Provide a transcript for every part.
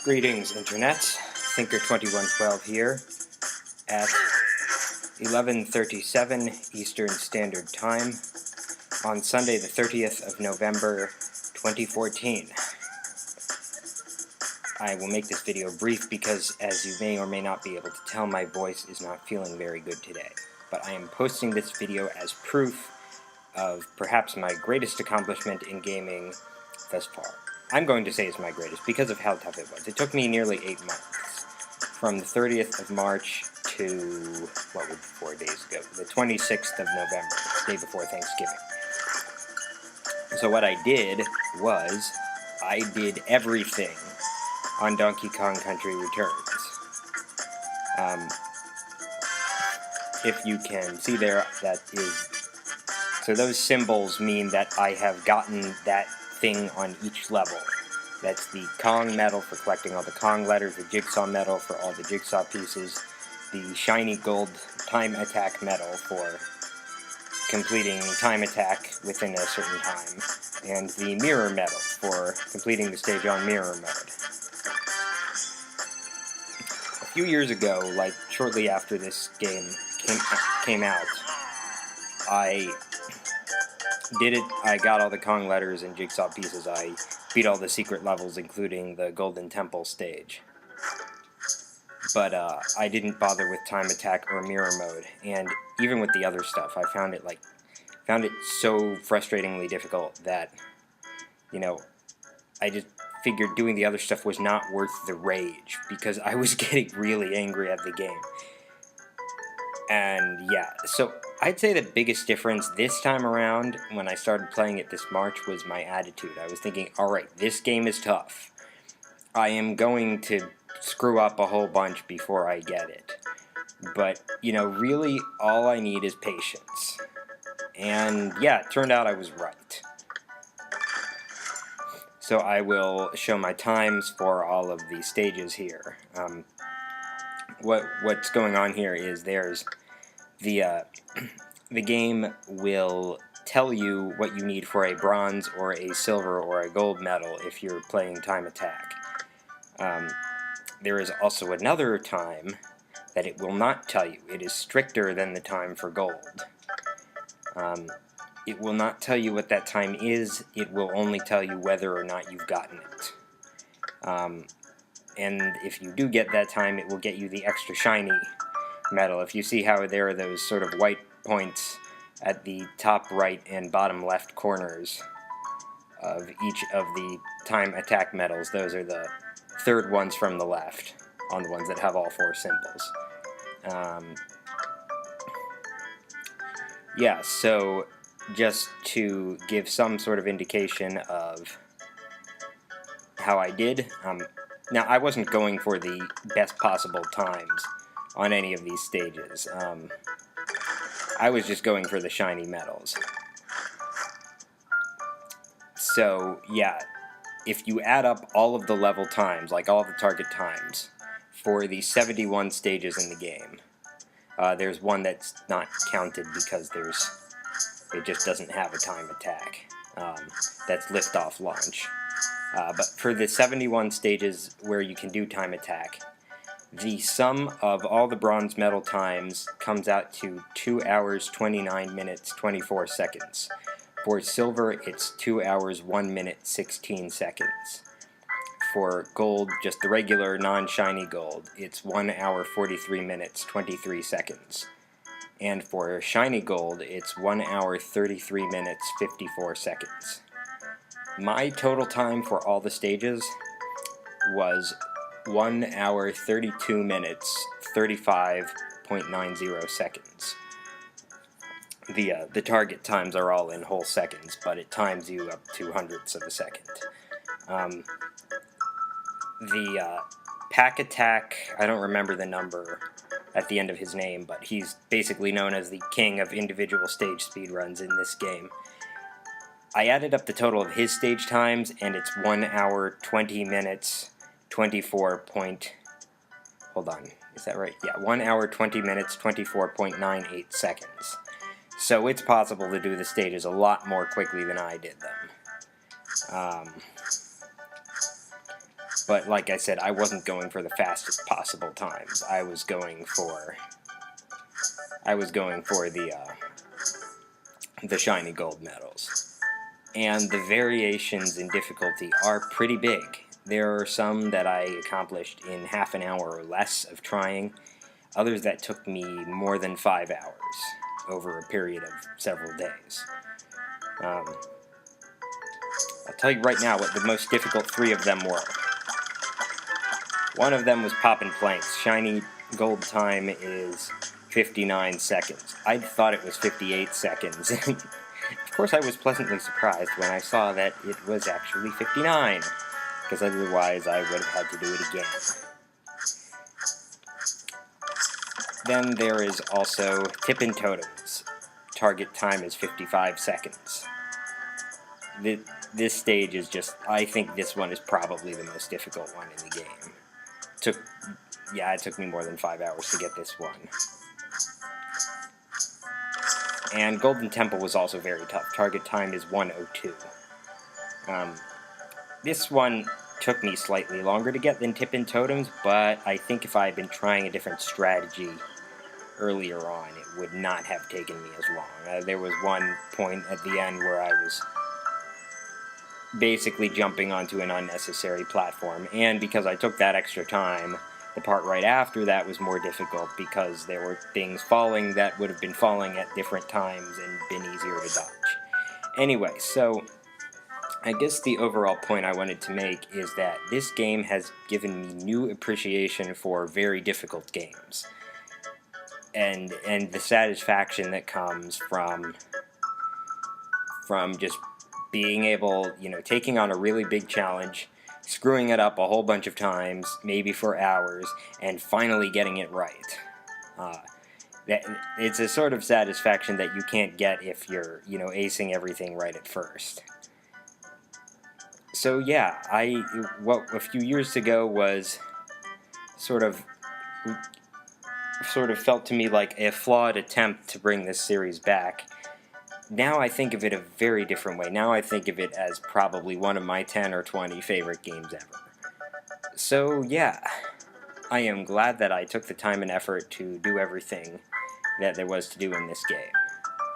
Greetings, Internet. Thinker2112 here at 11:37 Eastern Standard Time on Sunday, the 30th of November, 2014. I will make this video brief because, as you may or may not be able to tell, my voice is not feeling very good today. But I am posting this video as proof of perhaps my greatest accomplishment in gaming thus far. I'm going to say it's my greatest because of how tough it was. It took me nearly 8 months, from the 30th of March to, what would 4 days ago, the 26th of November, the day before Thanksgiving. So what I did was, I did everything on Donkey Kong Country Returns. If you can see there, that is, so those symbols mean that I have gotten that thing on each level. That's the Kong medal for collecting all the Kong letters, the jigsaw medal for all the jigsaw pieces, the shiny gold time attack medal for completing time attack within a certain time, and the mirror medal for completing the stage on mirror mode. A few years ago, like shortly after this game came out, I did it. I got all the Kong letters and jigsaw pieces. I beat all the secret levels, including the Golden Temple stage. But I didn't bother with time attack or mirror mode, and even with the other stuff, I found it so frustratingly difficult that, I just figured doing the other stuff was not worth the rage, because I was getting really angry at the game. And yeah, so I'd say the biggest difference this time around, when I started playing it this March, was my attitude. I was thinking, alright, this game is tough. I am going to screw up a whole bunch before I get it. But, really all I need is patience. And yeah, it turned out I was right. So I will show my times for all of the stages here. What's going on here is there's the game will tell you what you need for a bronze or a silver or a gold medal if you're playing time attack. There is also another time that it will not tell you. It is stricter than the time for gold. It will not tell you what that time is. It will only tell you whether or not you've gotten it. And if you do get that time, it will get you the extra shiny medal. If you see how there are those sort of white points at the top right and bottom left corners of each of the time attack medals, those are the third ones from the left, on the ones that have all 4 symbols. Yeah, so just to give some sort of indication of how I did, now I wasn't going for the best possible times on any of these stages. I was just going for the shiny medals. So, yeah, if you add up all of the level times, like all of the target times, for the 71 stages in the game, there's one that's not counted because it just doesn't have a time attack. That's liftoff launch. But for the 71 stages where you can do time attack, the sum of all the bronze medal times comes out to 2 hours, 29 minutes, 24 seconds. For silver, it's 2 hours, 1 minute, 16 seconds. For gold, just the regular, non-shiny gold, it's 1 hour, 43 minutes, 23 seconds. And for shiny gold, it's 1 hour, 33 minutes, 54 seconds. My total time for all the stages was 1 hour, 32 minutes, 35.90 seconds. The target times are all in whole seconds, but it times you up to hundredths of a second. The Pack Attack, I don't remember the number at the end of his name, but he's basically known as the king of individual stage speedruns in this game. I added up the total of his stage times, and it's 1 hour, 20 minutes, 24 point... Hold on, is that right? Yeah, 1 hour, 20 minutes, 24.98 seconds. So it's possible to do the stages a lot more quickly than I did them. But like I said, I wasn't going for the fastest possible times. I was going for the shiny gold medals. And the variations in difficulty are pretty big. There are some that I accomplished in half an hour or less of trying, others that took me more than 5 hours over a period of several days. I'll tell you right now what the most difficult 3 of them were. One of them was popping planks. Shiny gold time is 59 seconds. I thought it was 58 seconds. Of course, I was pleasantly surprised when I saw that it was actually 59, because otherwise I would have had to do it again. Then there is also Tippin' Totems. Target time is 55 seconds. This stage is just, I think this one is probably the most difficult one in the game. It took me more than 5 hours to get this one. And Golden Temple was also very tough. Target time is 1:02. This one took me slightly longer to get than Tippin' Totems, but I think if I had been trying a different strategy earlier on, it would not have taken me as long. There was one point at the end where I was basically jumping onto an unnecessary platform, and because I took that extra time, the part right after that was more difficult because there were things falling that would have been falling at different times and been easier to dodge. Anyway, so I guess the overall point I wanted to make is that this game has given me new appreciation for very difficult games. And the satisfaction that comes from just being able, taking on a really big challenge, screwing it up a whole bunch of times, maybe for hours, and finally getting it right. It's a sort of satisfaction that you can't get if you're, acing everything right at first. So yeah, what a few years ago was sort of felt to me like a flawed attempt to bring this series back. Now I think of it a very different way. Now I think of it as probably one of my 10 or 20 favorite games ever. So yeah, I am glad that I took the time and effort to do everything that there was to do in this game.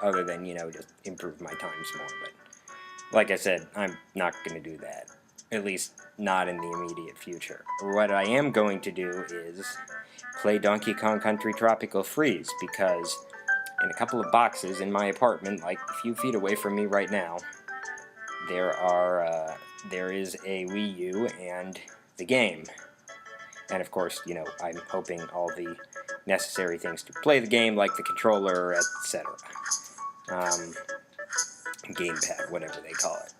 Other than, just improve my times more. But like I said, I'm not going to do that. At least not in the immediate future. What I am going to do is play Donkey Kong Country Tropical Freeze, because in a couple of boxes in my apartment, like a few feet away from me right now, there is a Wii U and the game. And of course, I'm hoping all the necessary things to play the game, like the controller, etc. Gamepad, whatever they call it.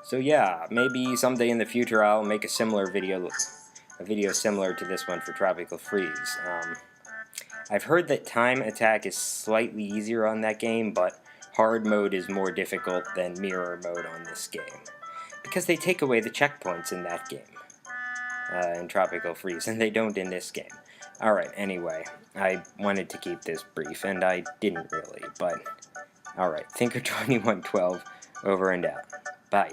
So yeah, maybe someday in the future I'll make a video similar to this one for Tropical Freeze. I've heard that time attack is slightly easier on that game, but hard mode is more difficult than mirror mode on this game, because they take away the checkpoints in that game, in Tropical Freeze, and they don't in this game. Alright, anyway, I wanted to keep this brief, and I didn't really, but alright, Thinker2112, over and out. Bye.